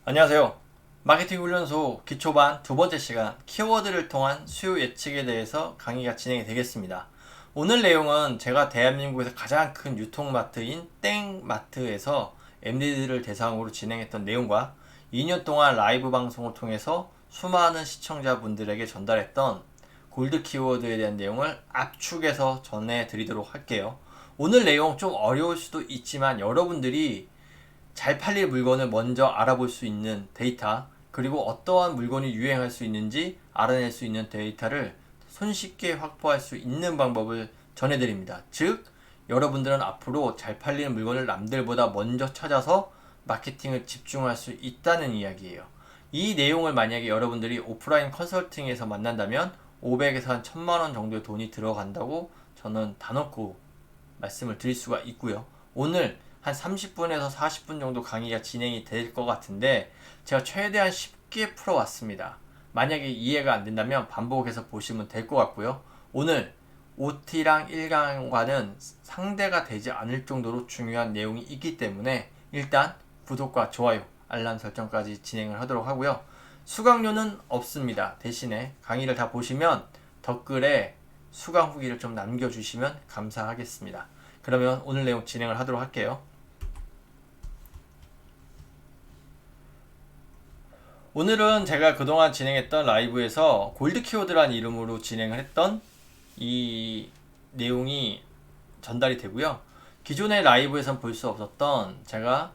안녕하세요. 마케팅 훈련소 기초반 두 번째 시간 키워드를 통한 수요 예측에 대해서 강의가 진행이 되겠습니다. 오늘 내용은 제가 대한민국에서 가장 큰 유통마트인 땡마트에서 MD들을 대상으로 진행했던 내용과 2년 동안 라이브 방송을 통해서 수많은 시청자분들에게 전달했던 골드 키워드에 대한 내용을 압축해서 전해드리도록 할게요. 오늘 내용 좀 어려울 수도 있지만 여러분들이 잘 팔릴 물건을 먼저 알아볼 수 있는 데이터, 그리고 어떠한 물건이 유행할 수 있는지 알아낼 수 있는 데이터를 손쉽게 확보할 수 있는 방법을 전해드립니다. 즉, 여러분들은 앞으로 잘 팔리는 물건을 남들보다 먼저 찾아서 마케팅을 집중할 수 있다는 이야기예요. 이 내용을 만약에 여러분들이 오프라인 컨설팅에서 만난다면 500에서 한 1000만 원 정도의 돈이 들어간다고 저는 단언코 말씀을 드릴 수가 있고요. 오늘 한 30분에서 40분 정도 강의가 진행이 될 것 같은데 제가 최대한 쉽게 풀어왔습니다. 만약에 이해가 안 된다면 반복해서 보시면 될 것 같고요. 오늘 OT랑 1강과는 상대가 되지 않을 정도로 중요한 내용이 있기 때문에 일단 구독과 좋아요, 알람 설정까지 진행을 하도록 하고요. 수강료는 없습니다. 대신에 강의를 다 보시면 댓글에 수강 후기를 좀 남겨주시면 감사하겠습니다. 그러면 오늘 내용 진행을 하도록 할게요. 오늘은 제가 그동안 진행했던 라이브에서 골드 키워드란 이름으로 진행을 했던 이 내용이 전달이 되고요. 기존의 라이브에선 볼 수 없었던 제가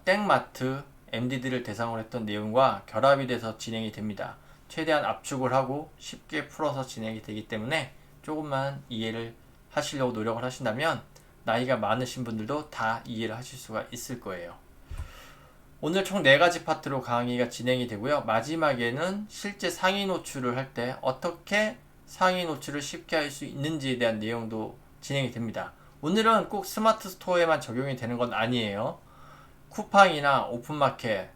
땡마트 MD들을 대상으로 했던 내용과 결합이 돼서 진행이 됩니다. 최대한 압축을 하고 쉽게 풀어서 진행이 되기 때문에 조금만 이해를 하시려고 노력을 하신다면 나이가 많으신 분들도 다 이해를 하실 수가 있을 거예요. 오늘 총 4가지 파트로 강의가 진행이 되고요. 마지막에는 실제 상위 노출을 할 때 어떻게 상위 노출을 쉽게 할 수 있는지에 대한 내용도 진행이 됩니다. 오늘은 꼭 스마트 스토어에만 적용이 되는 건 아니에요. 쿠팡이나 오픈마켓,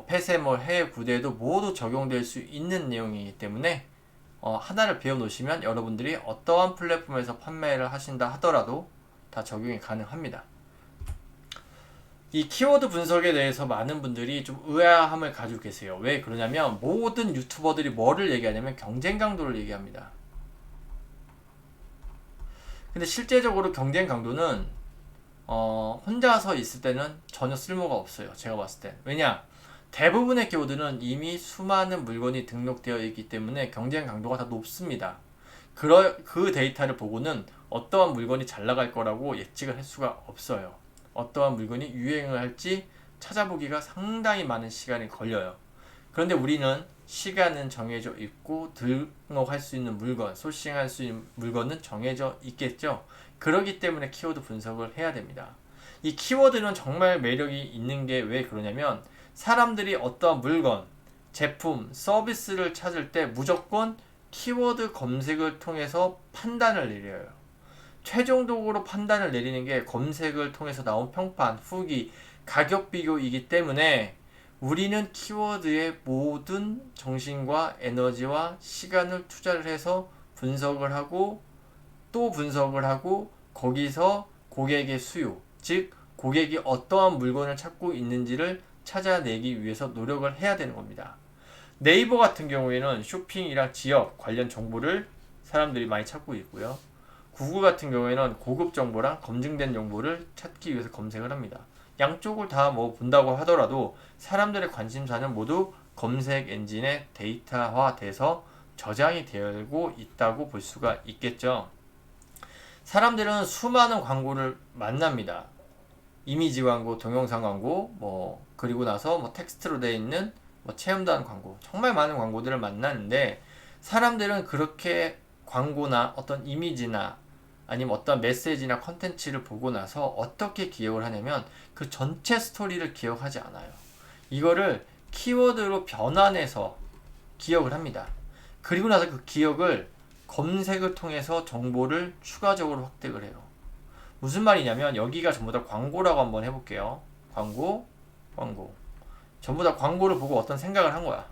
폐쇄몰, 해외 구대에도 모두 적용될 수 있는 내용이기 때문에 하나를 배워 놓으시면 여러분들이 어떠한 플랫폼에서 판매를 하신다 하더라도 다 적용이 가능합니다. 이 키워드 분석에 대해서 많은 분들이 좀 의아함을 가지고 계세요. 왜 그러냐면 모든 유튜버들이 뭐를 얘기하냐면 경쟁 강도를 얘기합니다. 근데 실제적으로 경쟁 강도는 혼자서 있을 때는 전혀 쓸모가 없어요. 제가 봤을 때. 왜냐? 대부분의 키워드는 이미 수많은 물건이 등록되어 있기 때문에 경쟁 강도가 다 높습니다. 그 데이터를 보고는 어떠한 물건이 잘 나갈 거라고 예측을 할 수가 없어요. 어떠한 물건이 유행을 할지 찾아보기가 상당히 많은 시간이 걸려요. 그런데 우리는 시간은 정해져 있고 등록할 수 있는 물건, 소싱할 수 있는 물건은 정해져 있겠죠. 그렇기 때문에 키워드 분석을 해야 됩니다. 이 키워드는 정말 매력이 있는 게 왜 그러냐면 사람들이 어떠한 물건, 제품, 서비스를 찾을 때 무조건 키워드 검색을 통해서 판단을 내려요. 최종적으로 판단을 내리는 게 검색을 통해서 나온 평판, 후기, 가격 비교이기 때문에 우리는 키워드에 모든 정신과 에너지와 시간을 투자를 해서 분석을 하고 또 분석을 하고 거기서 고객의 수요, 즉 고객이 어떠한 물건을 찾고 있는지를 찾아내기 위해서 노력을 해야 되는 겁니다. 네이버 같은 경우에는 쇼핑이랑 지역 관련 정보를 사람들이 많이 찾고 있고요. 구글 같은 경우에는 고급 정보랑 검증된 정보를 찾기 위해서 검색을 합니다. 양쪽을 다 본다고 하더라도 사람들의 관심사는 모두 검색 엔진에 데이터화돼서 저장이 되고 있다고 볼 수가 있겠죠. 사람들은 수많은 광고를 만납니다. 이미지 광고, 동영상 광고, 그리고 나서 텍스트로 되어 있는 체험단 광고, 정말 많은 광고들을 만나는데 사람들은 그렇게 광고나 어떤 이미지나 아니면 어떤 메시지나 컨텐츠를 보고 나서 어떻게 기억을 하냐면 그 전체 스토리를 기억하지 않아요. 이거를 키워드로 변환해서 기억을 합니다. 그리고 나서 그 기억을 검색을 통해서 정보를 추가적으로 확대를 해요. 무슨 말이냐면 여기가 전부 다 광고라고 한번 해볼게요. 광고. 전부 다 광고를 보고 어떤 생각을 한 거야.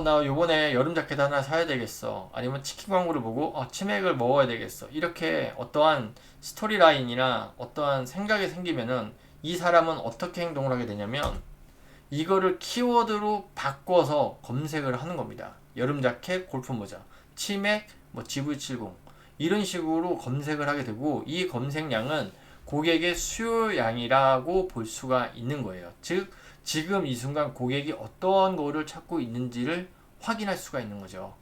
나 요번에 여름 자켓 하나 사야 되겠어. 아니면 치킨 광고를 보고 치맥을 먹어야 되겠어. 이렇게 어떠한 스토리라인이나 어떠한 생각이 생기면은 이 사람은 어떻게 행동을 하게 되냐면 이거를 키워드로 바꿔서 검색을 하는 겁니다. 여름 자켓, 골프 모자, 치맥, 뭐 GV70 이런 식으로 검색을 하게 되고 이 검색량은 고객의 수요량이라고 볼 수가 있는 거예요. 즉 지금 이 순간 고객이 어떤 거를 찾고 있는지를 확인할 수가 있는 거죠.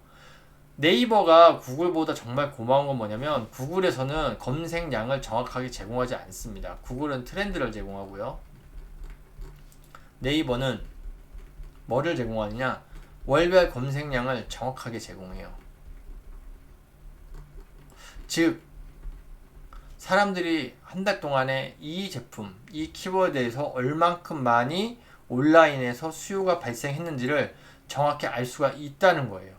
네이버가 구글보다 정말 고마운 건 뭐냐면 구글에서는 검색량을 정확하게 제공하지 않습니다. 구글은 트렌드를 제공하고요. 네이버는 뭐를 제공하느냐? 월별 검색량을 정확하게 제공해요. 즉 사람들이 한 달 동안에 이 제품, 이 키워드에서 얼만큼 많이 온라인에서 수요가 발생했는지를 정확히 알 수가 있다는 거예요.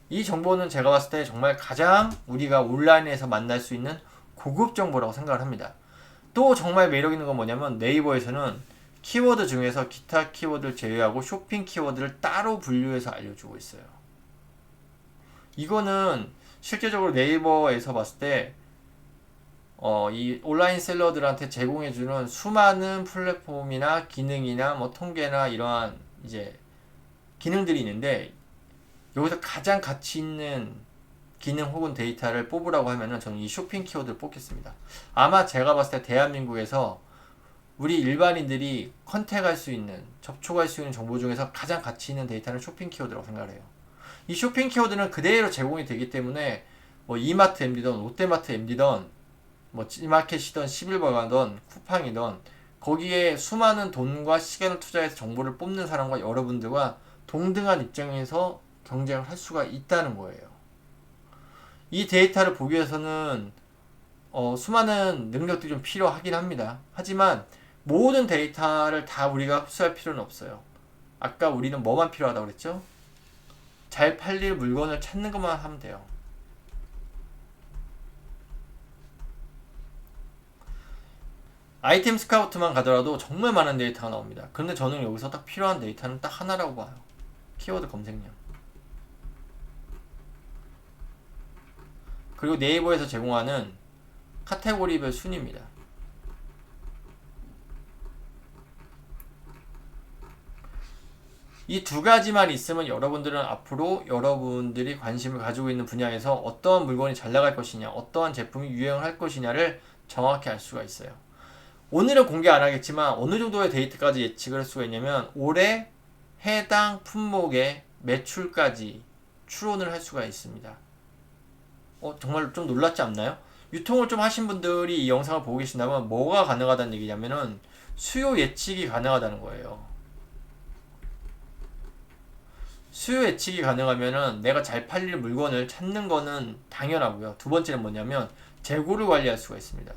이 정보는 제가 봤을 때 정말 가장 우리가 온라인에서 만날 수 있는 고급 정보라고 생각을 합니다. 또 정말 매력 있는 건 뭐냐면 네이버에서는 키워드 중에서 기타 키워드를 제외하고 쇼핑 키워드를 따로 분류해서 알려주고 있어요. 이거는 실제적으로 네이버에서 봤을 때 이 온라인 셀러들한테 제공해주는 수많은 플랫폼이나 기능이나 뭐 통계나 이러한 이제 기능들이 있는데 여기서 가장 가치 있는 기능 혹은 데이터를 뽑으라고 하면은 저는 이 쇼핑 키워드를 뽑겠습니다. 아마 제가 봤을 때 대한민국에서 우리 일반인들이 컨택할 수 있는, 접촉할 수 있는 정보 중에서 가장 가치 있는 데이터는 쇼핑 키워드라고 생각을 해요. 이 쇼핑 키워드는 그대로 제공이 되기 때문에 뭐 이마트 MD든 롯데마트 MD든 뭐 G마켓이든 11번가든 쿠팡이든 거기에 수많은 돈과 시간을 투자해서 정보를 뽑는 사람과 여러분들과 동등한 입장에서 경쟁을 할 수가 있다는 거예요. 이 데이터를 보기 위해서는 수많은 능력들이 좀 필요하긴 합니다. 하지만 모든 데이터를 다 우리가 흡수할 필요는 없어요. 아까 우리는 뭐만 필요하다고 그랬죠? 잘 팔릴 물건을 찾는 것만 하면 돼요. 아이템 스카우트만 가더라도 정말 많은 데이터가 나옵니다. 그런데 저는 여기서 딱 필요한 데이터는 딱 하나라고 봐요. 키워드 검색량. 그리고 네이버에서 제공하는 카테고리별 순위입니다. 이 두 가지만 있으면 여러분들은 앞으로 여러분들이 관심을 가지고 있는 분야에서 어떠한 물건이 잘 나갈 것이냐, 어떠한 제품이 유행을 할 것이냐를 정확히 알 수가 있어요. 오늘은 공개 안 하겠지만 어느 정도의 데이터까지 예측을 할 수가 있냐면 올해 해당 품목의 매출까지 추론을 할 수가 있습니다. 정말 좀 놀랍지 않나요? 유통을 좀 하신 분들이 이 영상을 보고 계신다면 뭐가 가능하다는 얘기냐면은 수요 예측이 가능하다는 거예요. 수요 예측이 가능하면은 내가 잘 팔릴 물건을 찾는 거는 당연하고요. 두 번째는 뭐냐면 재고를 관리할 수가 있습니다.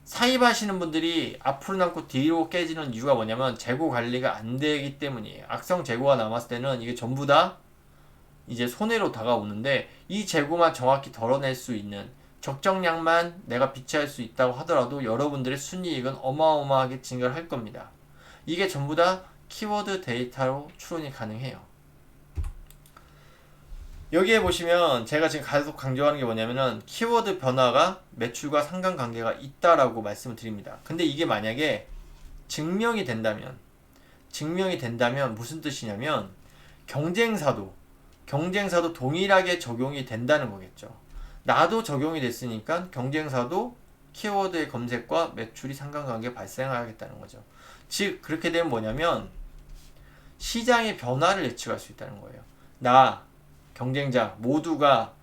사입하시는 분들이 앞으로 남고 뒤로 깨지는 이유가 뭐냐면 재고 관리가 안 되기 때문이에요. 악성 재고가 남았을 때는 이게 전부 다 이제 손해로 다가오는데 이 재고만 정확히 덜어낼 수 있는 적정량만 내가 비치할 수 있다고 하더라도 여러분들의 순이익은 어마어마하게 증가를 할 겁니다. 이게 전부 다 키워드 데이터로 추론이 가능해요. 여기에 보시면 제가 지금 계속 강조하는 게 뭐냐면은 키워드 변화가 매출과 상관관계가 있다라고 말씀을 드립니다. 근데 이게 만약에 증명이 된다면 무슨 뜻이냐면 경쟁사도 동일하게 적용이 된다는 거겠죠. 나도 적용이 됐으니까 경쟁사도 키워드의 검색과 매출이 상관관계 발생하겠다는 거죠. 즉 그렇게 되면 뭐냐면 시장의 변화를 예측할 수 있다는 거예요. 경쟁자 모두가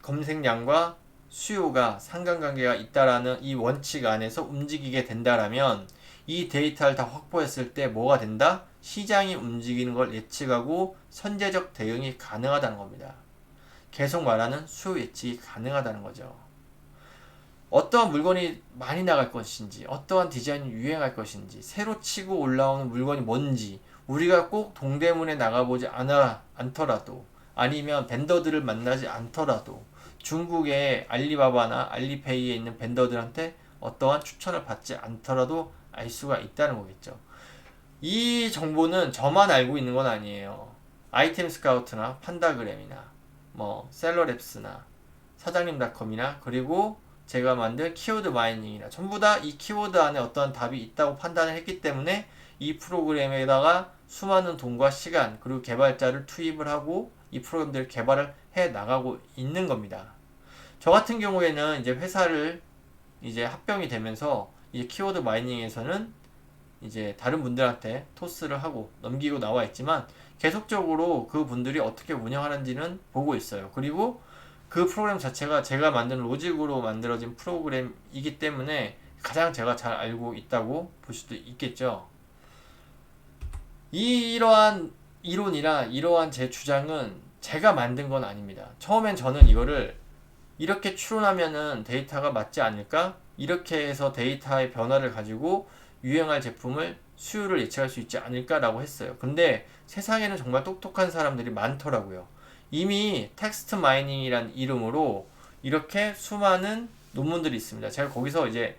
검색량과 수요가 상관관계가 있다라는 이 원칙 안에서 움직이게 된다라면 이 데이터를 다 확보했을 때 뭐가 된다? 시장이 움직이는 걸 예측하고 선제적 대응이 가능하다는 겁니다. 계속 말하는 수요 예측이 가능하다는 거죠. 어떠한 물건이 많이 나갈 것인지, 어떠한 디자인이 유행할 것인지, 새로 치고 올라오는 물건이 뭔지 우리가 꼭 동대문에 나가보지 않더라도 아니면 벤더들을 만나지 않더라도 중국의 알리바바나 알리페이에 있는 벤더들한테 어떠한 추천을 받지 않더라도 알 수가 있다는 거겠죠. 이 정보는 저만 알고 있는 건 아니에요. 아이템 스카우트나 판다그램이나 뭐 셀러랩스나 사장님닷컴이나 그리고 제가 만든 키워드 마이닝이나 전부 다 이 키워드 안에 어떠한 답이 있다고 판단을 했기 때문에 이 프로그램에다가 수많은 돈과 시간 그리고 개발자를 투입을 하고 이 프로그램들을 개발을 해 나가고 있는 겁니다. 저 같은 경우에는 이제 회사를 이제 합병이 되면서 이제 키워드 마이닝에서는 이제 다른 분들한테 토스를 하고 넘기고 나와 있지만 계속적으로 그 분들이 어떻게 운영하는지는 보고 있어요. 그리고 그 프로그램 자체가 제가 만든 로직으로 만들어진 프로그램이기 때문에 가장 제가 잘 알고 있다고 볼 수도 있겠죠. 이러한 이론이나 이러한 제 주장은 제가 만든 건 아닙니다. 처음엔 저는 이거를 이렇게 추론하면은 데이터가 맞지 않을까? 이렇게 해서 데이터의 변화를 가지고 유행할 제품을 수요를 예측할 수 있지 않을까라고 했어요. 근데 세상에는 정말 똑똑한 사람들이 많더라고요. 이미 텍스트 마이닝이란 이름으로 이렇게 수많은 논문들이 있습니다. 제가 거기서 이제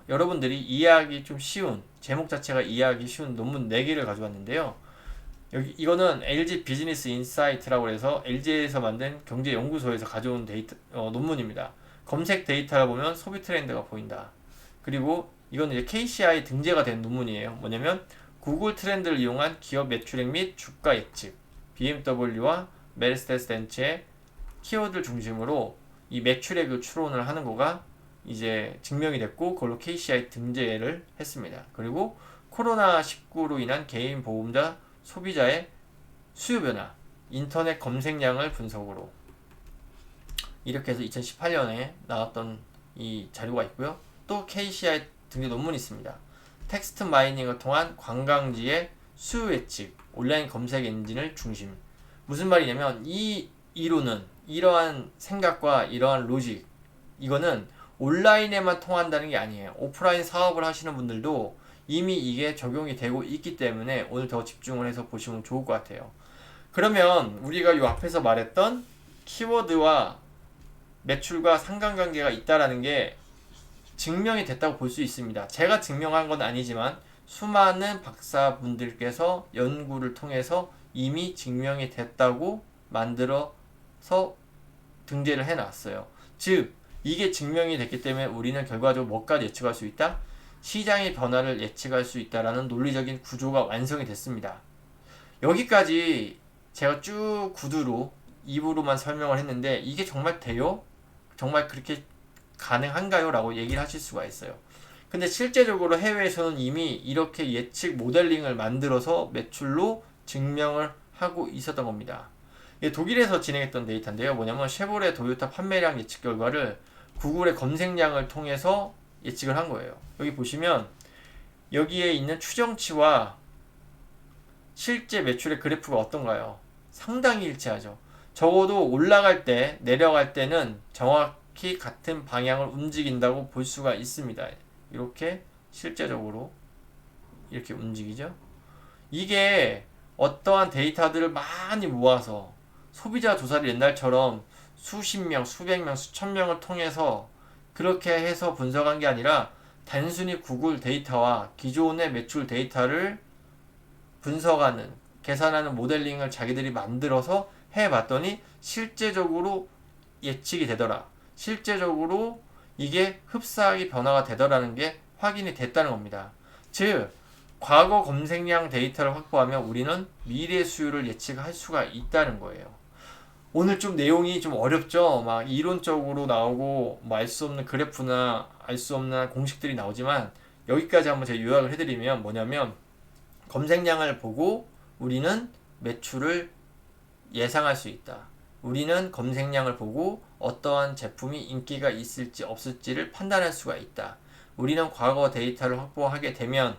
여러분들이 이해하기 좀 쉬운 제목 자체가 이해하기 쉬운 논문 4개를 가져왔는데요. 이거는 LG 비즈니스 인사이트라고 해서 LG에서 만든 경제연구소에서 가져온 데이터 논문입니다. 검색 데이터를 보면 소비 트렌드가 보인다. 그리고 이건 이제 KCI 등재가 된 논문이에요. 뭐냐면 구글 트렌드를 이용한 기업 매출액 및 주가 예측, BMW와 메르세데스 벤츠의 키워드를 중심으로 이 매출액을 추론을 하는 거가 이제 증명이 됐고 그걸로 KCI 등재를 했습니다. 그리고 코로나19로 인한 개인 보험자 소비자의 수요 변화, 인터넷 검색량을 분석으로 이렇게 해서 2018년에 나왔던 이 자료가 있고요. 또 KCI 등재 논문이 있습니다. 텍스트 마이닝을 통한 관광지의 수요 예측, 온라인 검색 엔진을 중심. 무슨 말이냐면 이 이론은 이러한 생각과 이러한 로직 이거는 온라인에만 통한다는 게 아니에요. 오프라인 사업을 하시는 분들도 이미 이게 적용이 되고 있기 때문에 오늘 더 집중을 해서 보시면 좋을 것 같아요. 그러면 우리가 이 앞에서 말했던 키워드와 매출과 상관관계가 있다라는 게 증명이 됐다고 볼 수 있습니다. 제가 증명한 건 아니지만 수많은 박사분들께서 연구를 통해서 이미 증명이 됐다고 만들어서 등재를 해놨어요. 즉 이게 증명이 됐기 때문에 우리는 결과적으로 뭐까지 예측할 수 있다? 시장의 변화를 예측할 수 있다라는 논리적인 구조가 완성이 됐습니다. 여기까지 제가 쭉 구두로 입으로만 설명을 했는데 이게 정말 돼요? 정말 그렇게 가능한가요? 라고 얘기를 하실 수가 있어요. 근데 실제적으로 해외에서는 이미 이렇게 예측 모델링을 만들어서 매출로 증명을 하고 있었던 겁니다. 이게 독일에서 진행했던 데이터인데요. 뭐냐면 쉐보레 도요타 판매량 예측 결과를 구글의 검색량을 통해서 예측을 한 거예요. 여기 보시면 여기에 있는 추정치와 실제 매출의 그래프가 어떤가요? 상당히 일치하죠. 적어도 올라갈 때, 내려갈 때는 정확히 같은 방향을 움직인다고 볼 수가 있습니다. 이렇게 실제적으로 이렇게 움직이죠. 이게 어떠한 데이터들을 많이 모아서 소비자 조사를 옛날처럼 수십 명, 수백 명, 수천 명을 통해서 그렇게 해서 분석한 게 아니라 단순히 구글 데이터와 기존의 매출 데이터를 분석하는, 계산하는 모델링을 자기들이 만들어서 해봤더니 실제적으로 예측이 되더라. 실제적으로 이게 흡사하게 변화가 되더라는 게 확인이 됐다는 겁니다. 즉, 과거 검색량 데이터를 확보하면 우리는 미래 수요를 예측할 수가 있다는 거예요. 오늘 좀 내용이 좀 어렵죠? 막 이론적으로 나오고 뭐 알 수 없는 그래프나 알 수 없는 공식들이 나오지만 여기까지 한번 제가 요약을 해드리면 뭐냐면 검색량을 보고 우리는 매출을 예상할 수 있다. 우리는 검색량을 보고 어떠한 제품이 인기가 있을지 없을지를 판단할 수가 있다. 우리는 과거 데이터를 확보하게 되면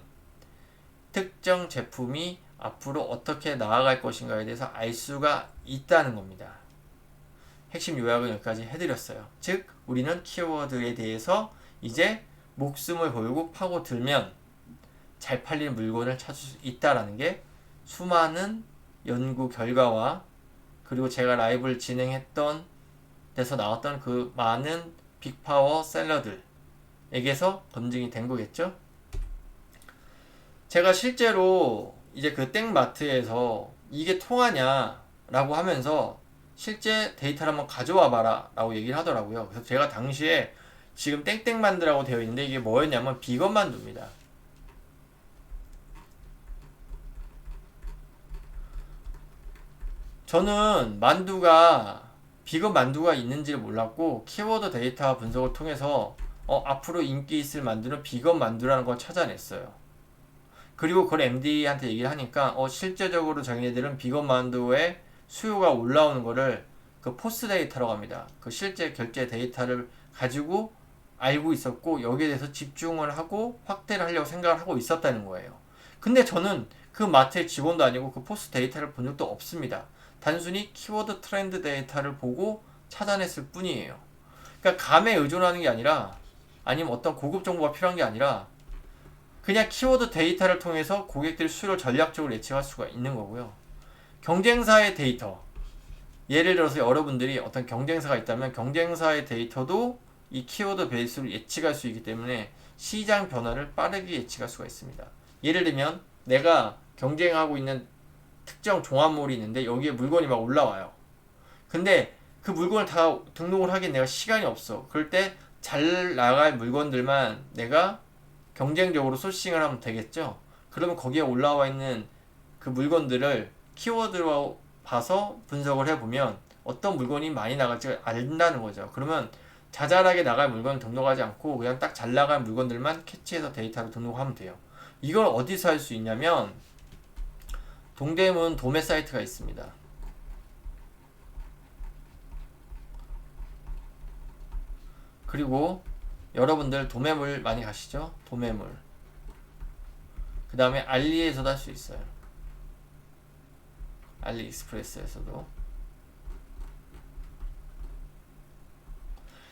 특정 제품이 앞으로 어떻게 나아갈 것인가에 대해서 알 수가 있다는 겁니다. 핵심 요약은 여기까지 해드렸어요. 즉 우리는 키워드에 대해서 이제 목숨을 걸고 파고들면 잘 팔리는 물건을 찾을 수 있다라는 게 수많은 연구 결과와 그리고 제가 라이브를 진행했던 데서 나왔던 그 많은 빅파워 셀러들에게서 검증이 된 거겠죠. 제가 실제로 이제 그 땡마트에서 이게 통하냐 라고 하면서 실제 데이터를 한번 가져와 봐라 라고 얘기를 하더라고요. 그래서 제가 당시에 지금 땡땡만두라고 되어 있는데 이게 뭐였냐면 비건 만두입니다. 저는 비건 만두가 있는지를 몰랐고 키워드 데이터 분석을 통해서 앞으로 인기 있을 만두는 비건 만두라는 걸 찾아냈어요. 그리고 그걸 MD한테 얘기를 하니까 실제적으로 자기네들은 비건 만두의 수요가 올라오는 거를 그 포스 데이터라고 합니다. 그 실제 결제 데이터를 가지고 알고 있었고 여기에 대해서 집중을 하고 확대를 하려고 생각을 하고 있었다는 거예요. 근데 저는 그 마트의 직원도 아니고 그 포스 데이터를 본 적도 없습니다. 단순히 키워드 트렌드 데이터를 보고 찾아냈을 뿐이에요. 그러니까 감에 의존하는 게 아니라 아니면 어떤 고급 정보가 필요한 게 아니라 그냥 키워드 데이터를 통해서 고객들의 수요를 전략적으로 예측할 수가 있는 거고요. 경쟁사의 데이터, 예를 들어서 여러분들이 어떤 경쟁사가 있다면 경쟁사의 데이터도 이 키워드 베이스로 예측할 수 있기 때문에 시장 변화를 빠르게 예측할 수가 있습니다. 예를 들면 내가 경쟁하고 있는 특정 종합몰이 있는데 여기에 물건이 막 올라와요. 근데 그 물건을 다 등록을 하기엔 내가 시간이 없어. 그럴 때 잘 나갈 물건들만 내가 경쟁적으로 소싱을 하면 되겠죠. 그러면 거기에 올라와 있는 그 물건들을 키워드로 봐서 분석을 해보면 어떤 물건이 많이 나갈지 안다는 거죠. 그러면 자잘하게 나갈 물건을 등록하지 않고 그냥 딱 잘 나갈 물건들만 캐치해서 데이터로 등록하면 돼요. 이걸 어디서 할 수 있냐면 동대문 도매 사이트가 있습니다. 그리고 여러분들 도매물 많이 가시죠? 도매물. 그 다음에 알리에서도 할 수 있어요. 알리익스프레스에서도.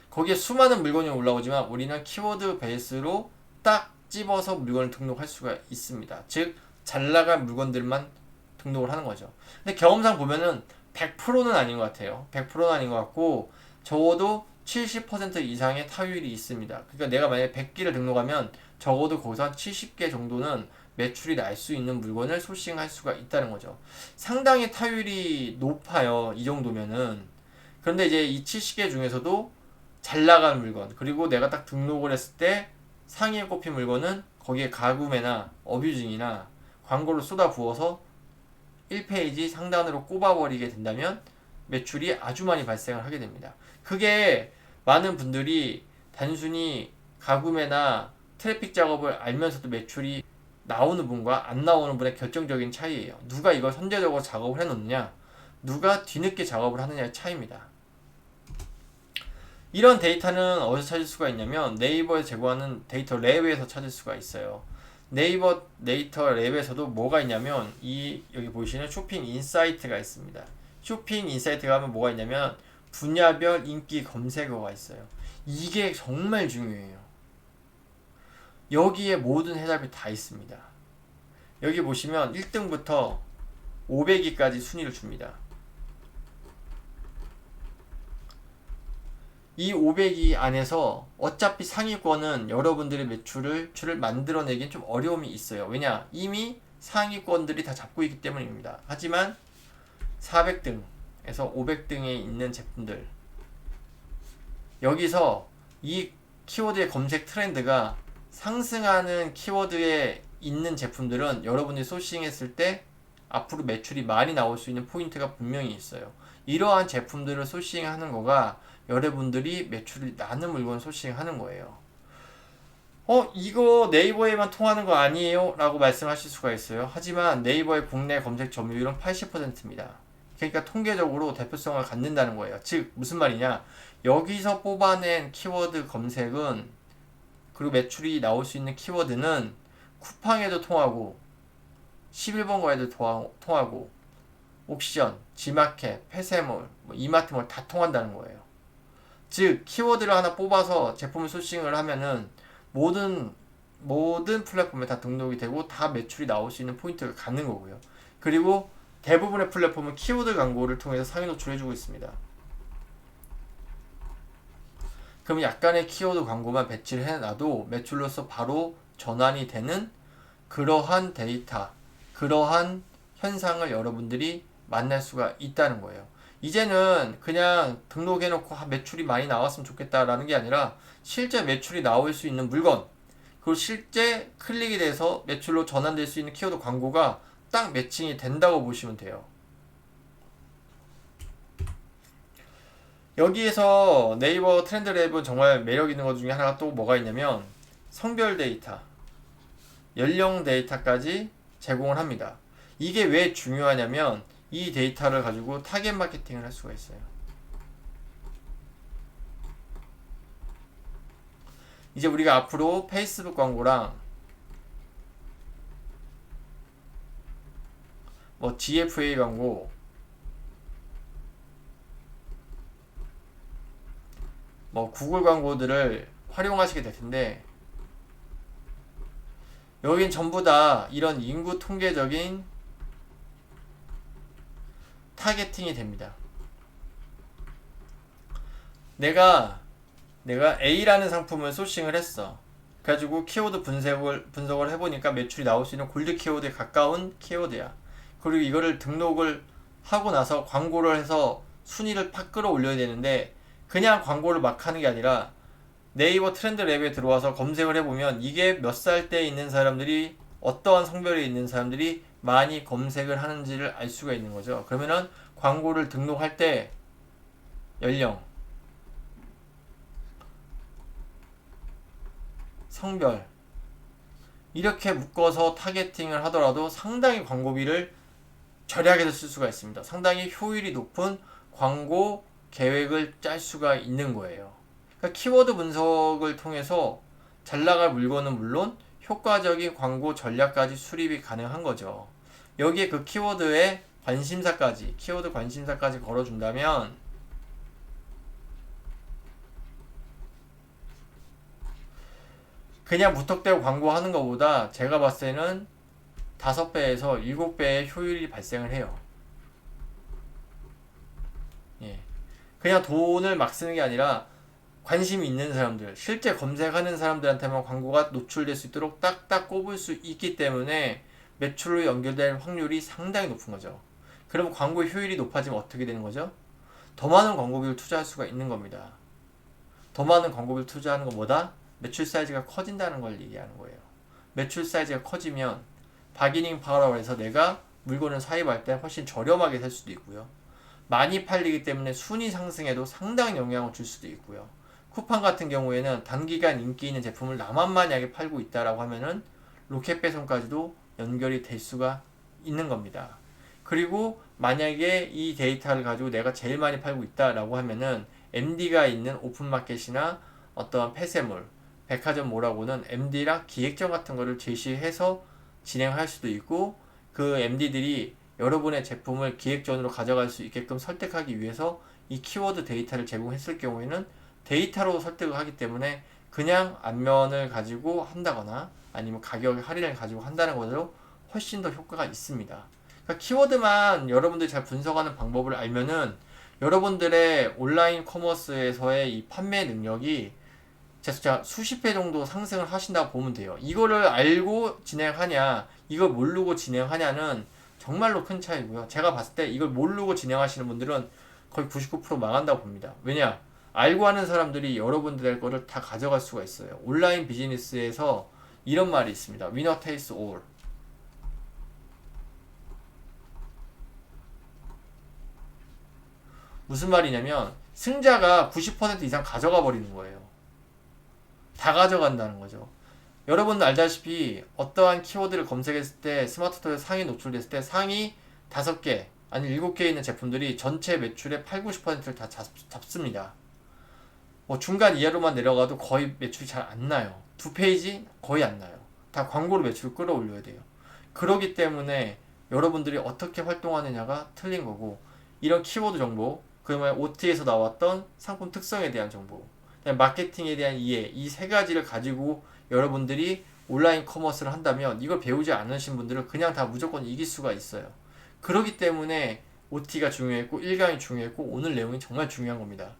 거기에 수많은 물건이 올라오지만 우리는 키워드 베이스로 딱 집어서 물건을 등록할 수가 있습니다. 즉, 잘 나갈 물건들만 등록을 하는 거죠. 근데 경험상 보면은 100%는 아닌 것 같아요. 100%는 아닌 것 같고 적어도 70% 이상의 타율이 있습니다. 그러니까 내가 만약에 100개를 등록하면 적어도 거기서 한 70개 정도는 매출이 날 수 있는 물건을 소싱할 수가 있다는 거죠. 상당히 타율이 높아요. 이 정도면은. 그런데 이제 이 70개 중에서도 잘 나가는 물건, 그리고 내가 딱 등록을 했을 때 상위에 꼽힌 물건은 거기에 가구매나 어뷰징이나 광고를 쏟아 부어서 1페이지 상단으로 꼽아버리게 된다면 매출이 아주 많이 발생을 하게 됩니다. 그게 많은 분들이 단순히 가구매나 트래픽 작업을 알면서도 매출이 나오는 분과 안 나오는 분의 결정적인 차이예요. 누가 이걸 선제적으로 작업을 해놓느냐, 누가 뒤늦게 작업을 하느냐의 차이입니다. 이런 데이터는 어디서 찾을 수가 있냐면 네이버에 제공하는 데이터 랩에서 찾을 수가 있어요. 네이버 데이터 랩에서도 뭐가 있냐면 여기 보시는 쇼핑 인사이트가 있습니다. 쇼핑 인사이트가 하면 뭐가 있냐면 분야별 인기 검색어가 있어요. 이게 정말 중요해요. 여기에 모든 해답이 다 있습니다. 여기 보시면 1등부터 500위까지 순위를 줍니다. 이 500위 안에서 어차피 상위권은 여러분들의 매출을 만들어내기엔 좀 어려움이 있어요. 왜냐? 이미 상위권들이 다 잡고 있기 때문입니다. 하지만 400등에서 500등에 있는 제품들, 여기서 이 키워드의 검색 트렌드가 상승하는 키워드에 있는 제품들은 여러분이 소싱했을 때 앞으로 매출이 많이 나올 수 있는 포인트가 분명히 있어요. 이러한 제품들을 소싱하는 거가 여러분들이 매출이 나는 물건 소싱하는 거예요. 이거 네이버에만 통하는 거 아니에요? 라고 말씀하실 수가 있어요. 하지만 네이버의 국내 검색 점유율은 80%입니다. 그러니까 통계적으로 대표성을 갖는다는 거예요. 즉 무슨 말이냐, 여기서 뽑아낸 키워드 검색은, 그리고 매출이 나올 수 있는 키워드는 쿠팡에도 통하고 11번 거에도 통하고 옥션, 지마켓, 폐쇄몰, 이마트몰 다 통한다는 거예요. 즉 키워드를 하나 뽑아서 제품을 소싱을 하면은 모든 플랫폼에 다 등록이 되고 다 매출이 나올 수 있는 포인트가 갖는 거고요. 그리고 대부분의 플랫폼은 키워드 광고를 통해서 상위 노출해주고 있습니다. 그럼 약간의 키워드 광고만 배치를 해놔도 매출로서 바로 전환이 되는 그러한 데이터, 그러한 현상을 여러분들이 만날 수가 있다는 거예요. 이제는 그냥 등록해놓고 매출이 많이 나왔으면 좋겠다라는 게 아니라 실제 매출이 나올 수 있는 물건, 그리고 실제 클릭이 돼서 매출로 전환될 수 있는 키워드 광고가 딱 매칭이 된다고 보시면 돼요. 여기에서 네이버 트렌드랩은 정말 매력 있는 것 중에 하나가 또 뭐가 있냐면 성별 데이터, 연령 데이터까지 제공을 합니다. 이게 왜 중요하냐면 이 데이터를 가지고 타겟 마케팅을 할 수가 있어요. 이제 우리가 앞으로 페이스북 광고랑 뭐 GFA 광고, 뭐 구글 광고들을 활용하시게 될 텐데, 여긴 전부 다 이런 인구 통계적인 타겟팅이 됩니다. 내가 A라는 상품을 소싱을 했어. 그래가지고 키워드 분석을 해보니까 매출이 나올 수 있는 골드 키워드에 가까운 키워드야. 그리고 이거를 등록을 하고 나서 광고를 해서 순위를 팍 끌어올려야 되는데, 그냥 광고를 막 하는 게 아니라 네이버 트렌드 랩에 들어와서 검색을 해보면 이게 몇 살 때 있는 사람들이, 어떠한 성별에 있는 사람들이 많이 검색을 하는지를 알 수가 있는 거죠. 그러면은 광고를 등록할 때 연령, 성별 이렇게 묶어서 타겟팅을 하더라도 상당히 광고비를 절약해서 쓸 수가 있습니다. 상당히 효율이 높은 광고 계획을 짤 수가 있는 거예요. 그러니까 키워드 분석을 통해서 잘 나갈 물건은 물론 효과적인 광고 전략까지 수립이 가능한 거죠. 여기에 그 키워드 관심사까지 걸어준다면 그냥 무턱대고 광고하는 것보다 제가 봤을 때는 5배에서 7배의 효율이 발생을 해요. 예. 그냥 돈을 막 쓰는 게 아니라 관심이 있는 사람들, 실제 검색하는 사람들한테만 광고가 노출될 수 있도록 딱딱 꼽을 수 있기 때문에 매출로 연결될 확률이 상당히 높은 거죠. 그럼 광고 효율이 높아지면 어떻게 되는 거죠? 더 많은 광고비를 투자할 수가 있는 겁니다. 더 많은 광고비를 투자하는 것보다 매출 사이즈가 커진다는 걸 얘기하는 거예요. 매출 사이즈가 커지면 바기닝 파워라고 해서 내가 물건을 사입할 때 훨씬 저렴하게 살 수도 있고요. 많이 팔리기 때문에 순위 상승에도 상당히 영향을 줄 수도 있고요. 쿠팡 같은 경우에는 단기간 인기 있는 제품을 나만만하게 팔고 있다라고 하면은 로켓 배송까지도 연결이 될 수가 있는 겁니다. 그리고 만약에 이 데이터를 가지고 내가 제일 많이 팔고 있다라고 하면은 MD가 있는 오픈마켓이나 어떠한 폐쇄물, 백화점몰하고는 MD랑 기획전 같은 거를 제시해서 진행할 수도 있고, 그 MD들이 여러분의 제품을 기획전으로 가져갈 수 있게끔 설득하기 위해서 이 키워드 데이터를 제공했을 경우에는 데이터로 설득을 하기 때문에 그냥 안면을 가지고 한다거나 아니면 가격 할인을 가지고 한다는 것으로 훨씬 더 효과가 있습니다. 그러니까 키워드만 여러분들이 잘 분석하는 방법을 알면은 여러분들의 온라인 커머스에서의 이 판매 능력이 진짜 수십 배 정도 상승을 하신다고 보면 돼요. 이거를 알고 진행하냐, 이걸 모르고 진행하냐는 정말로 큰 차이고요. 제가 봤을 때 이걸 모르고 진행하시는 분들은 거의 99% 망한다고 봅니다. 왜냐? 알고 하는 사람들이 여러분들의 거를 다 가져갈 수가 있어요. 온라인 비즈니스에서 이런 말이 있습니다. Winner takes all. 무슨 말이냐면 승자가 90% 이상 가져가 버리는 거예요. 다 가져간다는 거죠. 여러분도 알다시피 어떠한 키워드를 검색했을 때 스마트폰에 상위 노출됐을 때 상위 5개 아니 7개 있는 제품들이 전체 매출의 8, 90%를 다 잡습니다. 뭐 중간 이하로만 내려가도 거의 매출이 잘 안 나요. 2페이지 거의 안 나요. 다 광고로 매출을 끌어올려야 돼요. 그러기 때문에 여러분들이 어떻게 활동하느냐가 틀린 거고, 이런 키워드 정보, 그러면 OT에서 나왔던 상품 특성에 대한 정보, 마케팅에 대한 이해, 이 세 가지를 가지고 여러분들이 온라인 커머스를 한다면 이걸 배우지 않으신 분들은 그냥 다 무조건 이길 수가 있어요. 그렇기 때문에 OT가 중요했고 1강이 중요했고 오늘 내용이 정말 중요한 겁니다.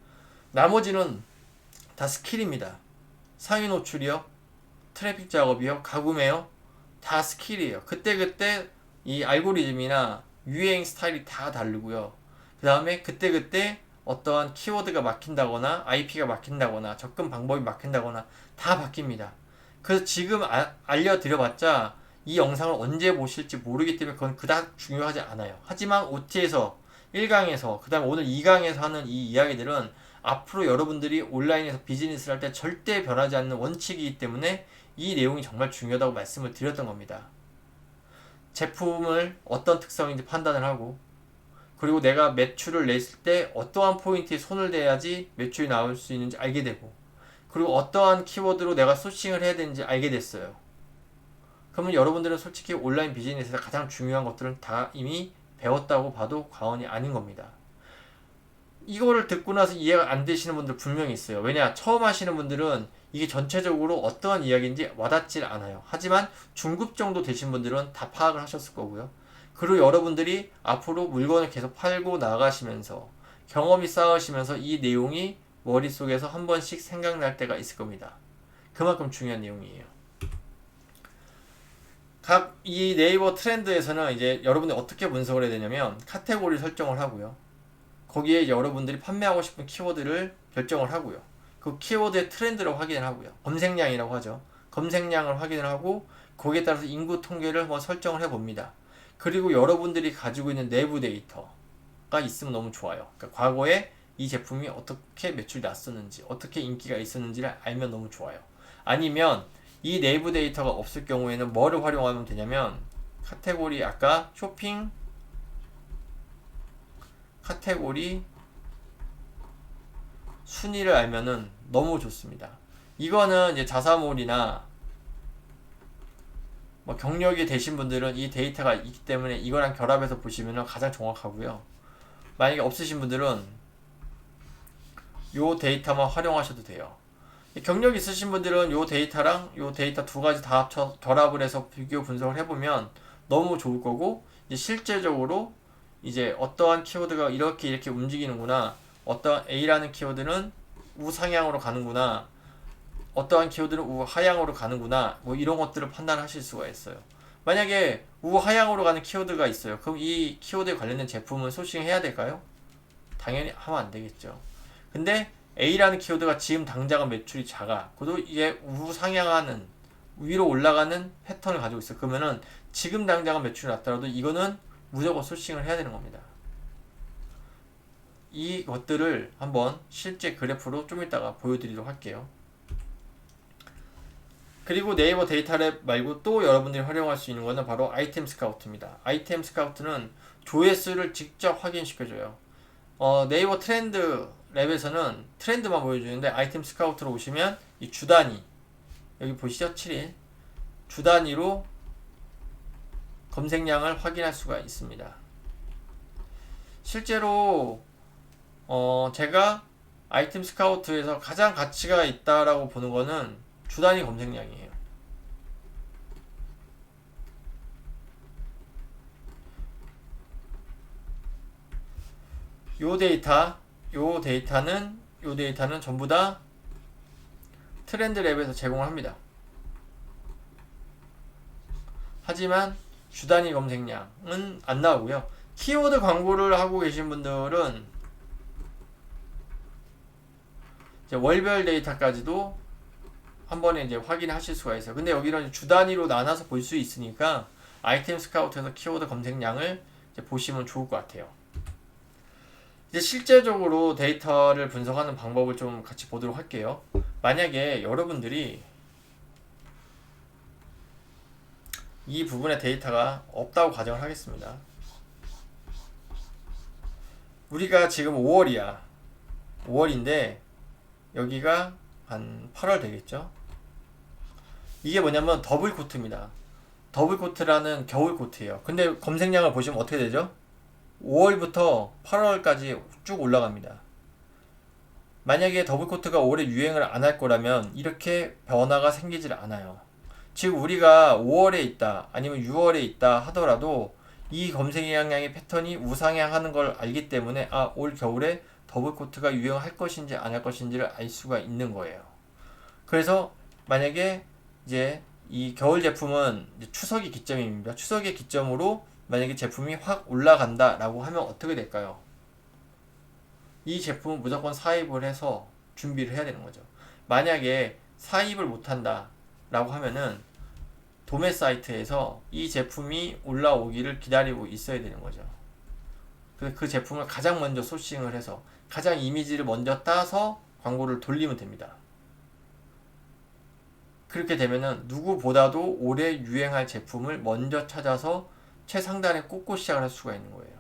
나머지는 다 스킬입니다. 상위 노출이요, 트래픽 작업이요, 가구매요, 다 스킬이에요. 그때그때 이 알고리즘이나 유행 스타일이 다 다르고요. 그 다음에 그때그때 어떠한 키워드가 막힌다거나 IP가 막힌다거나 접근 방법이 막힌다거나 다 바뀝니다. 그래서 지금 알려드려봤자 이 영상을 언제 보실지 모르기 때문에 그건 그닥 중요하지 않아요. 하지만 OT에서 1강에서 그 다음 오늘 2강에서 하는 이 이야기들은 앞으로 여러분들이 온라인에서 비즈니스를 할 때 절대 변하지 않는 원칙이기 때문에 이 내용이 정말 중요하다고 말씀을 드렸던 겁니다. 제품을 어떤 특성인지 판단을 하고, 그리고 내가 매출을 냈을 때 어떠한 포인트에 손을 대야지 매출이 나올 수 있는지 알게 되고, 그리고 어떠한 키워드로 내가 소싱을 해야 되는지 알게 됐어요. 그러면 여러분들은 솔직히 온라인 비즈니스에서 가장 중요한 것들은 다 이미 배웠다고 봐도 과언이 아닌 겁니다. 이거를 듣고 나서 이해가 안 되시는 분들 분명히 있어요. 왜냐, 처음 하시는 분들은 이게 전체적으로 어떠한 이야기인지 와닿질 않아요. 하지만 중급 정도 되신 분들은 다 파악을 하셨을 거고요. 그리고 여러분들이 앞으로 물건을 계속 팔고 나가시면서 경험이 쌓으시면서 이 내용이 머릿속에서 한 번씩 생각날 때가 있을 겁니다. 그만큼 중요한 내용이에요. 각 이 네이버 트렌드에서는 이제 여러분들이 어떻게 분석을 해야 되냐면 카테고리 설정을 하고요. 거기에 여러분들이 판매하고 싶은 키워드를 결정을 하고요. 그 키워드의 트렌드를 확인을 하고요. 검색량이라고 하죠. 검색량을 확인을 하고 거기에 따라서 인구 통계를 한번 설정을 해봅니다. 그리고 여러분들이 가지고 있는 내부 데이터가 있으면 너무 좋아요. 그러니까 과거에 이 제품이 어떻게 매출이 났었는지, 어떻게 인기가 있었는지를 알면 너무 좋아요. 아니면 이 내부 데이터가 없을 경우에는 뭐를 활용하면 되냐면 카테고리, 아까 쇼핑 카테고리 순위를 알면은 너무 좋습니다. 이거는 이제 자사몰이나 뭐 경력이 되신 분들은 이 데이터가 있기 때문에 이거랑 결합해서 보시면 가장 정확하고요. 만약에 없으신 분들은 요 데이터만 활용하셔도 돼요. 경력 있으신 분들은 요 데이터랑 요 데이터 두 가지 다 합쳐 결합을 해서 비교 분석을 해보면 너무 좋을 거고, 이제 실제적으로 이제 어떠한 키워드가 이렇게 움직이는구나, 어떠한 A라는 키워드는 우상향으로 가는구나, 어떠한 키워드는 우하향으로 가는구나, 뭐 이런 것들을 판단하실 수가 있어요. 만약에 우하향으로 가는 키워드가 있어요. 그럼 이 키워드에 관련된 제품을 소싱해야 될까요? 당연히 하면 안 되겠죠. 근데 A라는 키워드가 지금 당장은 매출이 작아. 그래도 이게 우상향하는, 위로 올라가는 패턴을 가지고 있어. 그러면은 지금 당장은 매출이 낮더라도 이거는 무조건 소싱을 해야 되는 겁니다. 이 것들을 한번 실제 그래프로 좀 이따가 보여드리도록 할게요. 그리고 네이버 데이터랩 말고 또 여러분들이 활용할 수 있는 것은 바로 아이템 스카우트입니다. 아이템 스카우트는 조회수를 직접 확인시켜줘요. 네이버 트렌드 랩에서는 트렌드만 보여주는데 아이템 스카우트로 오시면 이 주 단위, 여기 보시죠, 7일 주 단위로 검색량을 확인할 수가 있습니다. 실제로 제가 아이템 스카우트에서 가장 가치가 있다라고 보는 거는 주 단위 검색량이에요. 요 데이터는 전부 다 트렌드 랩에서 제공을 합니다. 하지만 주 단위 검색량은 안 나오고요. 키워드 광고를 하고 계신 분들은 이제 월별 데이터까지도 한 번에 이제 확인하실 수가 있어요. 근데 여기는 주 단위로 나눠서 볼 수 있으니까 아이템 스카우트에서 키워드 검색량을 이제 보시면 좋을 것 같아요. 이제 실제적으로 데이터를 분석하는 방법을 좀 같이 보도록 할게요. 만약에 여러분들이 이 부분에 데이터가 없다고 가정을 하겠습니다. 우리가 지금 5월이야. 5월인데 여기가 한 8월 되겠죠? 이게 뭐냐면 더블 코트입니다. 더블 코트라는 겨울 코트예요. 근데 검색량을 보시면 어떻게 되죠? 5월부터 8월까지 쭉 올라갑니다. 만약에 더블 코트가 올해 유행을 안 할 거라면 이렇게 변화가 생기질 않아요. 지금 우리가 5월에 있다, 아니면 6월에 있다 하더라도 이 검색량의 패턴이 우상향하는 걸 알기 때문에 올 겨울에 더블 코트가 유행할 것인지 안 할 것인지를 알 수가 있는 거예요. 그래서 만약에 이제 이 겨울 제품은 이제 추석이 기점입니다. 추석의 기점으로 만약에 제품이 확 올라간다 라고 하면 어떻게 될까요? 이 제품은 무조건 사입을 해서 준비를 해야 되는 거죠. 만약에 사입을 못한다 라고 하면은 도매 사이트에서 이 제품이 올라오기를 기다리고 있어야 되는 거죠. 그 제품을 가장 먼저 소싱을 해서 가장 이미지를 먼저 따서 광고를 돌리면 됩니다. 그렇게 되면은 누구보다도 오래 유행할 제품을 먼저 찾아서 최상단에 꽂고 시작을 할 수가 있는 거예요.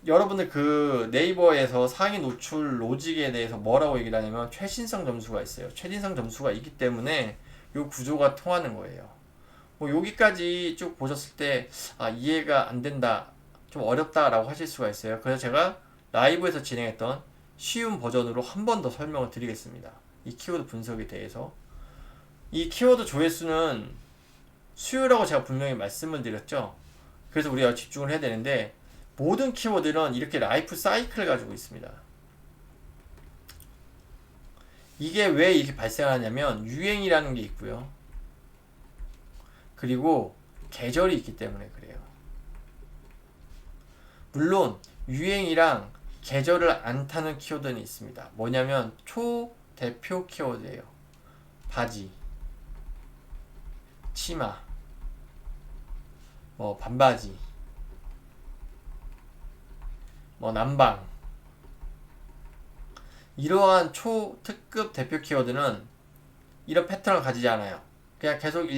여러분들 그 네이버에서 상위 노출 로직에 대해서 뭐라고 얘기를 하냐면 최신성 점수가 있어요. 최신성 점수가 있기 때문에 이 구조가 통하는 거예요. 뭐 여기까지 쭉 보셨을 때 이해가 안 된다, 좀 어렵다라고 하실 수가 있어요. 그래서 제가 라이브에서 진행했던 쉬운 버전으로 한 번 더 설명을 드리겠습니다. 이 키워드 분석에 대해서. 이 키워드 조회수는 수요라고 제가 분명히 말씀을 드렸죠. 그래서 우리가 집중을 해야 되는데 모든 키워드는 이렇게 라이프 사이클을 가지고 있습니다. 이게 왜 이렇게 발생하냐면 유행이라는 게 있고요. 그리고 계절이 있기 때문에 그래요. 물론 유행이랑 계절을 안 타는 키워드는 있습니다. 뭐냐면 초대표 키워드예요. 바지, 치마, 뭐 반바지, 뭐 남방, 이러한 초특급 대표 키워드는 이런 패턴을 가지지 않아요. 그냥 계속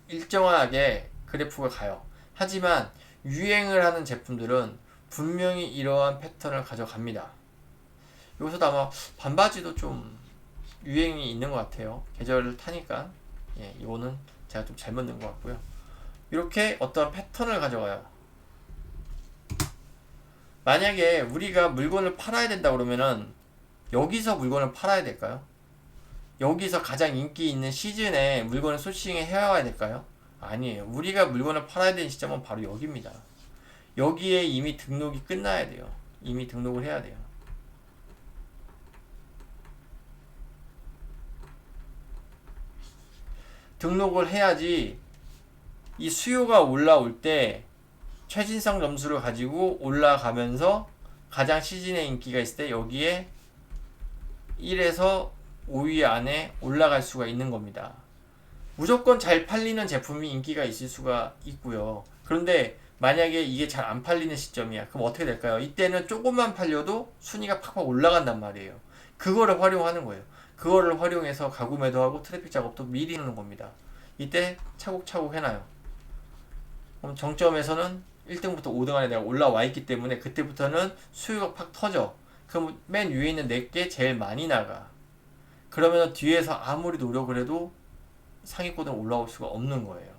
일정하게 그래프가 가요. 하지만 유행을 하는 제품들은 분명히 이러한 패턴을 가져갑니다. 여기서도 아마 반바지도 좀 유행이 있는 것 같아요. 계절을 타니까. 예, 이거는 제가 좀 잘못 넣은 것 같고요. 이렇게 어떤 패턴을 가져가요. 만약에 우리가 물건을 팔아야 된다 그러면은 여기서 물건을 팔아야 될까요? 여기서 가장 인기 있는 시즌에 물건을 소싱해 해와야 될까요? 아니에요. 우리가 물건을 팔아야 되는 시점은 바로 여기입니다. 여기에 이미 등록이 끝나야 돼요. 이미 등록을 해야 돼요. 등록을 해야지 이 수요가 올라올 때 최신성 점수를 가지고 올라가면서 가장 시즌에 인기가 있을 때 여기에 1에서 5위 안에 올라갈 수가 있는 겁니다. 무조건 잘 팔리는 제품이 인기가 있을 수가 있고요. 그런데 만약에 이게 잘 안 팔리는 시점이야. 그럼 어떻게 될까요? 이때는 조금만 팔려도 순위가 팍팍 올라간단 말이에요. 그거를 활용하는 거예요. 그거를 활용해서 가구 매도하고 트래픽 작업도 미리 하는 겁니다. 이때 차곡차곡 해놔요. 그럼 정점에서는 1등부터 5등 안에 내가 올라와 있기 때문에 그때부터는 수요가 팍 터져. 그럼 맨 위에 있는 내게 제일 많이 나가. 그러면 뒤에서 아무리 노력을 해도 상위권으로 올라올 수가 없는 거예요.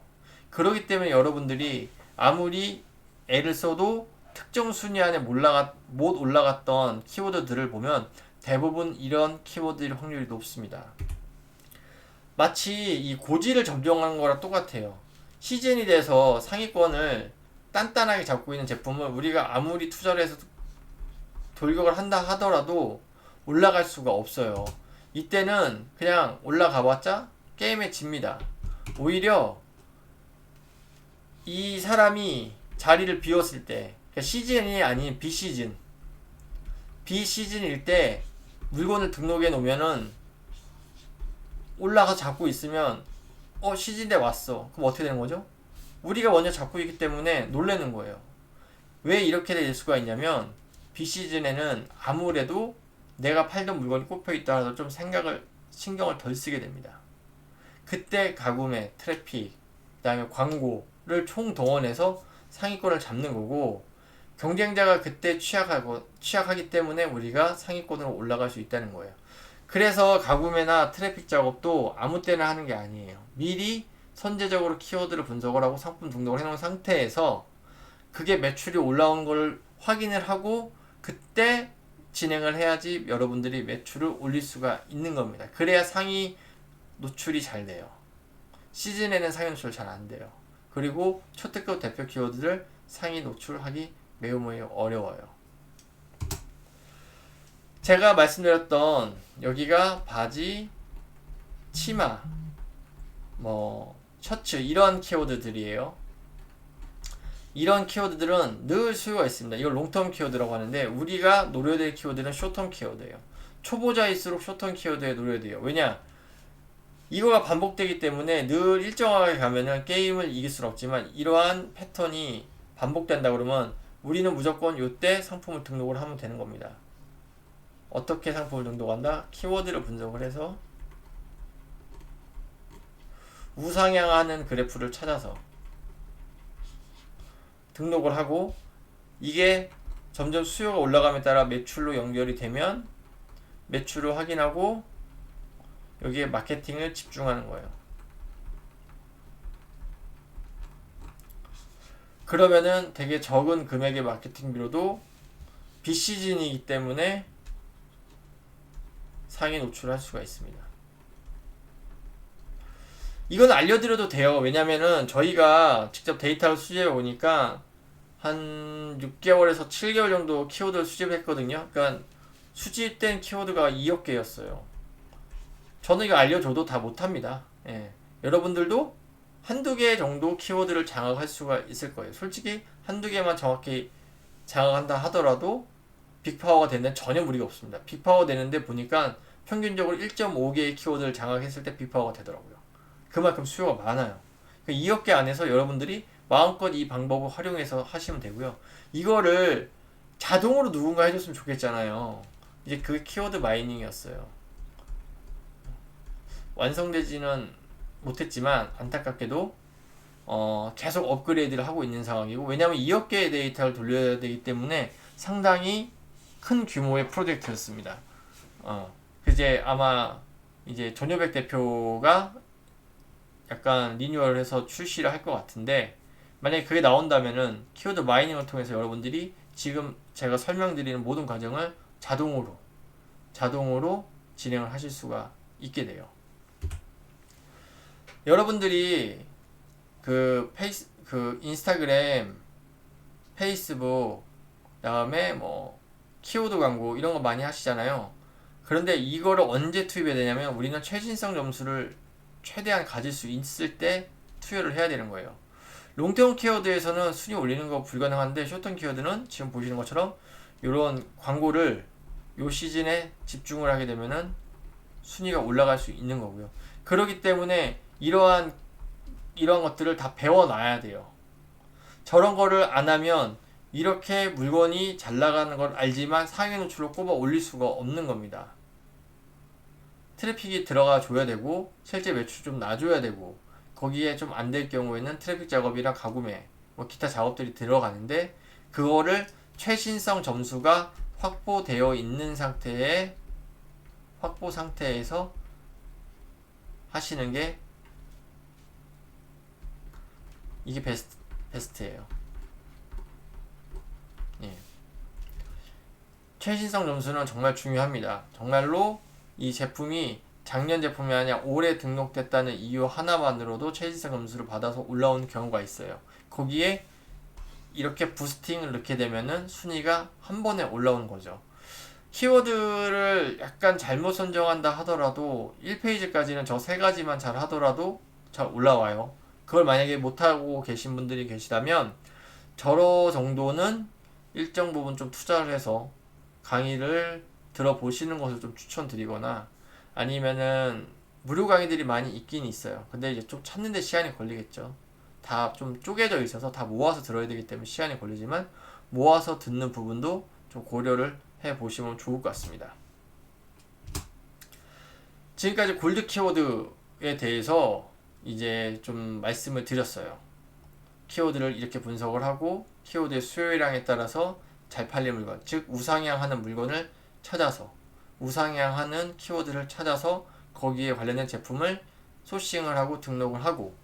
그렇기 때문에 여러분들이 아무리 애를 써도 특정 순위 안에 못 올라갔던 키워드들을 보면 대부분 이런 키워드일 확률이 높습니다. 마치 이 고지를 점령하는 거랑 똑같아요. 시즌이 돼서 상위권을 단단하게 잡고 있는 제품을 우리가 아무리 투자를 해서 돌격을 한다 하더라도 올라갈 수가 없어요. 이때는 그냥 올라가봤자 게임에 집니다. 오히려 이 사람이 자리를 비웠을 때, 그러니까 시즌이 아닌 비시즌, 비시즌일 때 물건을 등록해 놓으면은 올라가서 잡고 있으면 시즌에 왔어. 그럼 어떻게 되는 거죠? 우리가 먼저 잡고 있기 때문에 놀라는 거예요. 왜 이렇게 될 수가 있냐면 비시즌에는 아무래도 내가 팔던 물건이 꼽혀 있다 하더라도 좀 신경을 덜 쓰게 됩니다. 그때 가구매, 트래픽, 그 다음에 광고를 총동원해서 상위권을 잡는 거고, 경쟁자가 그때 취약하기 때문에 우리가 상위권으로 올라갈 수 있다는 거예요. 그래서 가구매나 트래픽 작업도 아무 때나 하는 게 아니에요. 미리 선제적으로 키워드를 분석을 하고 상품 등록을 해놓은 상태에서 그게 매출이 올라오는 걸 확인을 하고 그때 진행을 해야지 여러분들이 매출을 올릴 수가 있는 겁니다. 그래야 상위 노출이 잘 돼요. 시즌에는 상위 노출 잘 안 돼요. 그리고 초특급 대표 키워드를 상위 노출하기 매우 어려워요. 제가 말씀드렸던 여기가 바지, 치마, 뭐 셔츠 이런 키워드들이에요. 이런 키워드들은 늘 수요가 있습니다. 이걸 롱텀 키워드라고 하는데 우리가 노려야 될 키워드는 숏텀 키워드예요. 초보자일수록 숏텀 키워드에 노려야 돼요. 왜냐? 이거가 반복되기 때문에 늘 일정하게 가면은 게임을 이길 수는 없지만 이러한 패턴이 반복된다 그러면 우리는 무조건 이때 상품을 등록을 하면 되는 겁니다. 어떻게 상품을 등록한다? 키워드를 분석을 해서 우상향하는 그래프를 찾아서 등록을 하고 이게 점점 수요가 올라감에 따라 매출로 연결이 되면 매출을 확인하고 여기에 마케팅을 집중하는 거예요. 그러면은 되게 적은 금액의 마케팅비로도 비시즌이기 때문에 상위 노출할 수가 있습니다. 이건 알려드려도 돼요. 왜냐면은 저희가 직접 데이터를 수집해 보니까 한 6개월에서 7개월 정도 키워드를 수집했거든요. 그러니까 수집된 키워드가 2억 개였어요. 저는 이거 알려줘도 다 못합니다. 예. 여러분들도 한두 개 정도 키워드를 장악할 수가 있을 거예요. 솔직히 한두 개만 정확히 장악한다 하더라도 빅파워가 되는 전혀 무리가 없습니다. 빅파워 되는데 보니까 평균적으로 1.5개의 키워드를 장악했을 때 빅파워가 되더라고요. 그만큼 수요가 많아요. 2억 개 안에서 여러분들이 마음껏 이 방법을 활용해서 하시면 되고요. 이거를 자동으로 누군가 해줬으면 좋겠잖아요. 이제 그게 키워드 마이닝이었어요. 완성되지는 못했지만 안타깝게도 계속 업그레이드를 하고 있는 상황이고, 왜냐하면 2억 개의 데이터를 돌려야 되기 때문에 상당히 큰 규모의 프로젝트였습니다. 이제 아마 이제 전효백 대표가 약간 리뉴얼을 해서 출시를 할 것 같은데, 만약에 그게 나온다면은 키워드 마이닝을 통해서 여러분들이 지금 제가 설명드리는 모든 과정을 자동으로 진행을 하실 수가 있게 돼요. 여러분들이 그 인스타그램, 페이스북, 그다음에 뭐 키워드 광고 이런 거 많이 하시잖아요. 그런데 이거를 언제 투입해야 되냐면 우리는 최신성 점수를 최대한 가질 수 있을 때 투여를 해야 되는 거예요. 롱테온 키워드에서는 순위 올리는 거 불가능한데 숏텀 키워드는 지금 보시는 것처럼 이런 광고를 요 시즌에 집중을 하게 되면은 순위가 올라갈 수 있는 거고요. 그렇기 때문에 이러한 것들을 다 배워놔야 돼요. 저런 거를 안 하면 이렇게 물건이 잘 나가는 걸 알지만 상위 노출로 꼽아 올릴 수가 없는 겁니다. 트래픽이 들어가 줘야 되고 실제 매출 좀 놔줘야 되고, 거기에 좀 안 될 경우에는 트래픽 작업이랑 가구매 뭐 기타 작업들이 들어가는데, 그거를 최신성 점수가 확보되어 있는 상태에서 하시는 게 이게 베스트예요. 예. 최신성 점수는 정말 중요합니다. 정말로 이 제품이 작년 제품이 아니라 올해 등록됐다는 이유 하나만으로도 최신성 점수를 받아서 올라오는 경우가 있어요. 거기에 이렇게 부스팅을 넣게 되면은 순위가 한 번에 올라오는 거죠. 키워드를 약간 잘못 선정한다 하더라도 1페이지까지는 저 세 가지만 잘 하더라도 잘 올라와요. 그걸 만약에 못하고 계신 분들이 계시다면 저러 정도는 일정 부분 좀 투자를 해서 강의를 들어보시는 것을 좀 추천드리거나, 아니면은 무료 강의들이 많이 있긴 있어요. 근데 이제 좀 찾는데 시간이 걸리겠죠. 다 좀 쪼개져 있어서 다 모아서 들어야 되기 때문에 시간이 걸리지만 모아서 듣는 부분도 좀 고려를 해 보시면 좋을 것 같습니다. 지금까지 골드 키워드에 대해서 이제 좀 말씀을 드렸어요. 키워드를 이렇게 분석을 하고 키워드의 수요량에 따라서 잘 팔릴 물건, 즉 우상향하는 물건을 찾아서, 우상향하는 키워드를 찾아서 거기에 관련된 제품을 소싱을 하고 등록을 하고,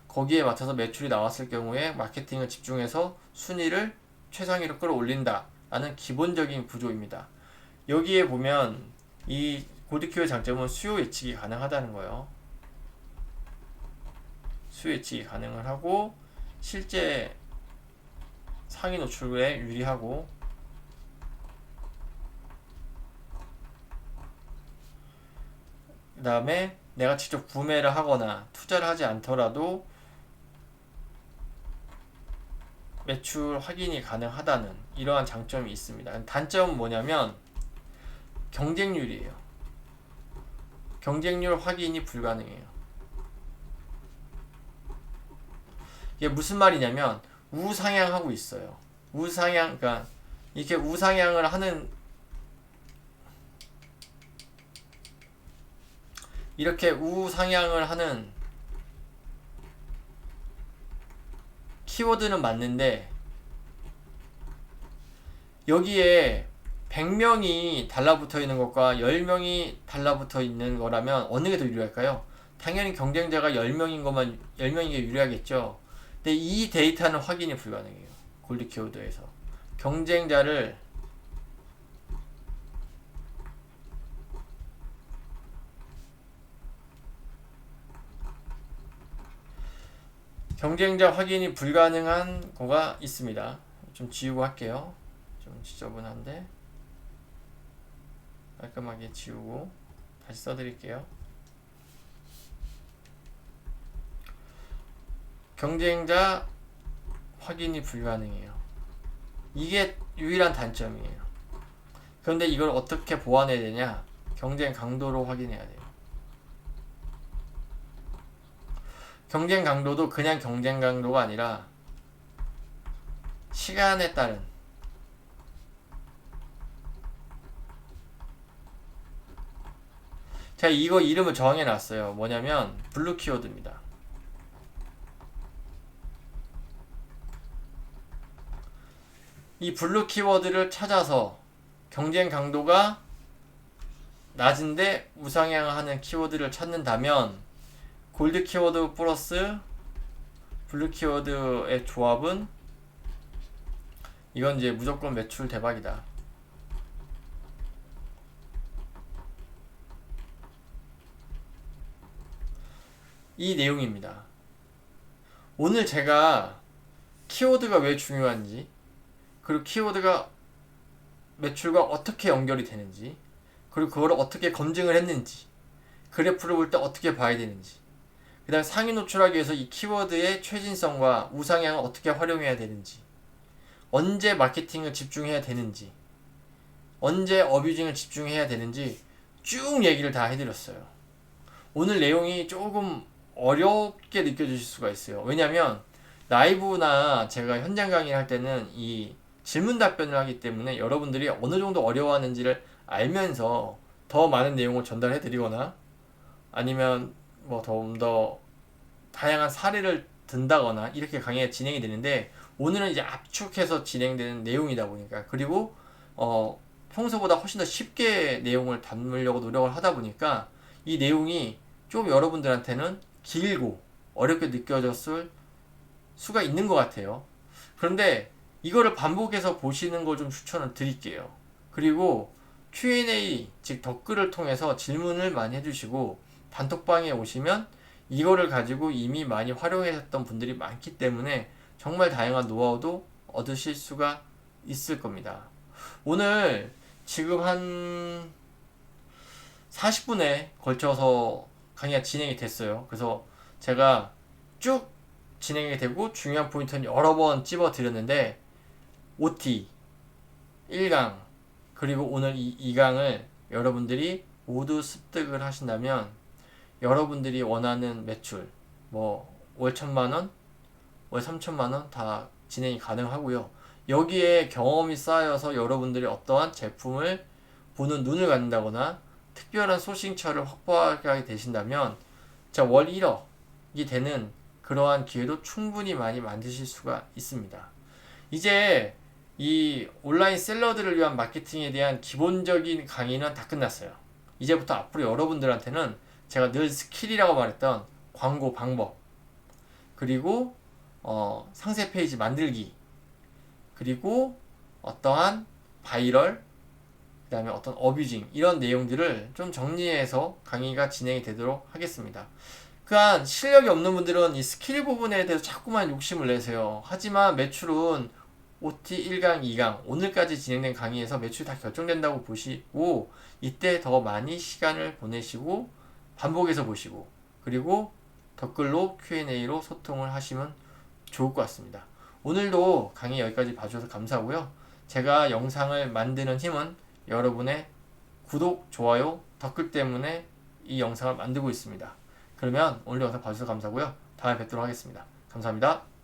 거기에 맞춰서 매출이 나왔을 경우에 마케팅을 집중해서 순위를 최상위로 끌어올린다 라는 기본적인 구조입니다. 여기에 보면 이 골드키워의 장점은 수요 예측이 가능하다는 거예요. 수요 예측이 가능을 하고 실제 상위 노출에 유리하고, 그 다음에 내가 직접 구매를 하거나 투자를 하지 않더라도 매출 확인이 가능하다는 이러한 장점이 있습니다. 단점은 뭐냐면 경쟁률이에요. 경쟁률 확인이 불가능해요. 이게 무슨 말이냐면 우상향하고 있어요. 우상향, 그러니까 이렇게 우상향을 하는, 이렇게 우상향을 하는 키워드는 맞는데 여기에 100명이 달라붙어 있는 것과 10명이 달라붙어 있는 거라면 어느 게 더 유리할까요? 당연히 경쟁자가 10명인 게 유리하겠죠. 근데 이 데이터는 확인이 불가능해요. 골드 키워드에서. 경쟁자를 경쟁자 확인이 불가능한 거가 있습니다. 좀 지우고 할게요. 좀 지저분한데 깔끔하게 지우고 다시 써드릴게요. 경쟁자 확인이 불가능해요. 이게 유일한 단점이에요. 그런데 이걸 어떻게 보완해야 되냐? 경쟁 강도로 확인해야 돼요. 경쟁 강도도 그냥 경쟁 강도가 아니라 시간에 따른, 제가 이거 이름을 정해 놨어요. 뭐냐면 블루 키워드입니다. 이 블루 키워드를 찾아서 경쟁 강도가 낮은데 우상향하는 키워드를 찾는다면 골드 키워드 플러스 블루 키워드의 조합은 이건 이제 무조건 매출 대박이다. 이 내용입니다. 오늘 제가 키워드가 왜 중요한지, 그리고 키워드가 매출과 어떻게 연결이 되는지, 그리고 그걸 어떻게 검증을 했는지, 그래프를 볼 때 어떻게 봐야 되는지, 그 다음 상위 노출하기 위해서 이 키워드의 최신성과 우상향을 어떻게 활용해야 되는지, 언제 마케팅을 집중해야 되는지, 언제 어뷰징을 집중해야 되는지 쭉 얘기를 다 해드렸어요. 오늘 내용이 조금 어렵게 느껴지실 수가 있어요. 왜냐면 라이브나 제가 현장 강의를 할 때는 이 질문 답변을 하기 때문에 여러분들이 어느 정도 어려워하는지를 알면서 더 많은 내용을 전달해 드리거나 아니면 뭐 좀 더 다양한 사례를 든다거나 이렇게 강의가 진행이 되는데, 오늘은 이제 압축해서 진행되는 내용이다 보니까, 그리고 평소보다 훨씬 더 쉽게 내용을 담으려고 노력을 하다 보니까 이 내용이 좀 여러분들한테는 길고 어렵게 느껴졌을 수가 있는 것 같아요. 그런데 이거를 반복해서 보시는 걸 좀 추천을 드릴게요. 그리고 Q&A, 즉 댓글을 통해서 질문을 많이 해주시고, 단톡방에 오시면 이거를 가지고 이미 많이 활용하셨던 분들이 많기 때문에 정말 다양한 노하우도 얻으실 수가 있을 겁니다. 오늘 지금 한 40분에 걸쳐서 강의가 진행이 됐어요. 그래서 제가 쭉 진행이 되고 중요한 포인트는 여러 번 찝어 드렸는데, OT 1강 그리고 오늘 이 2강을 여러분들이 모두 습득을 하신다면 여러분들이 원하는 매출, 뭐 월 1,000만원, 월 3,000만원 다 진행이 가능하고요. 여기에 경험이 쌓여서 여러분들이 어떠한 제품을 보는 눈을 갖는다거나 특별한 소싱처를 확보하게 되신다면 자, 월 1억이 되는 그러한 기회도 충분히 많이 만드실 수가 있습니다. 이제 이 온라인 셀러들을 위한 마케팅에 대한 기본적인 강의는 다 끝났어요. 이제부터 앞으로 여러분들한테는 제가 늘 스킬이라고 말했던 광고 방법, 그리고 상세 페이지 만들기, 그리고 어떠한 바이럴, 그 다음에 어떤 어뷰징, 이런 내용들을 좀 정리해서 강의가 진행이 되도록 하겠습니다. 그러니까 실력이 없는 분들은 이 스킬 부분에 대해서 자꾸만 욕심을 내세요. 하지만 매출은 OT 1강, 2강, 오늘까지 진행된 강의에서 매출이 다 결정된다고 보시고, 이때 더 많이 시간을 보내시고 반복해서 보시고, 그리고 댓글로 Q&A로 소통을 하시면 좋을 것 같습니다. 오늘도 강의 여기까지 봐주셔서 감사하고요. 제가 영상을 만드는 힘은 여러분의 구독, 좋아요, 댓글 때문에 이 영상을 만들고 있습니다. 그러면 오늘 영상 봐주셔서 감사하고요. 다음에 뵙도록 하겠습니다. 감사합니다.